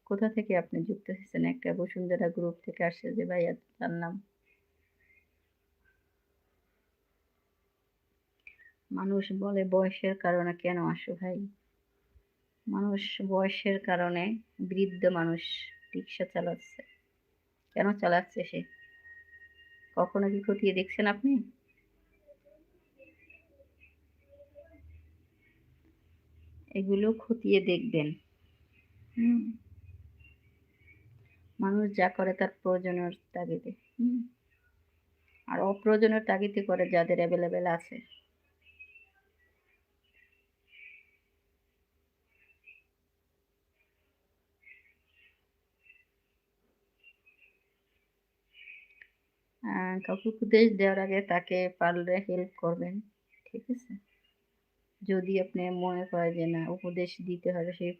কোথা থেকে আপনি যুক্ত হয়েছেন? একটা বসুন্ধরা গ্রুপ থেকে আসছে যে ভাইয়া জানলাম। মানুষ বলে বয়সের কারণে কেন আসো ভাই? মানুষ বয়সের কারণে বৃদ্ধ মানুষ রিক্সা চালাচ্ছে। কেন চালাচ্ছে সে? কখনো কি খতিয়ে দেখছেন আপনি? এগুলো খতিয়ে দেখবেন। হুম? মানুষ যা করে তার প্রয়োজনের তাগিদে। হুম? আর অপ্রয়োজনীয় তাগিদে করে যাদের এভেলেবেল আছে। কাউকে উপদেশ দেওয়ার আগে তাকে পারলে হেল্প করবেন। ঠিক আছে? যদি আপনি মনে করেন যে না উপদেশ দিতে হবে সেই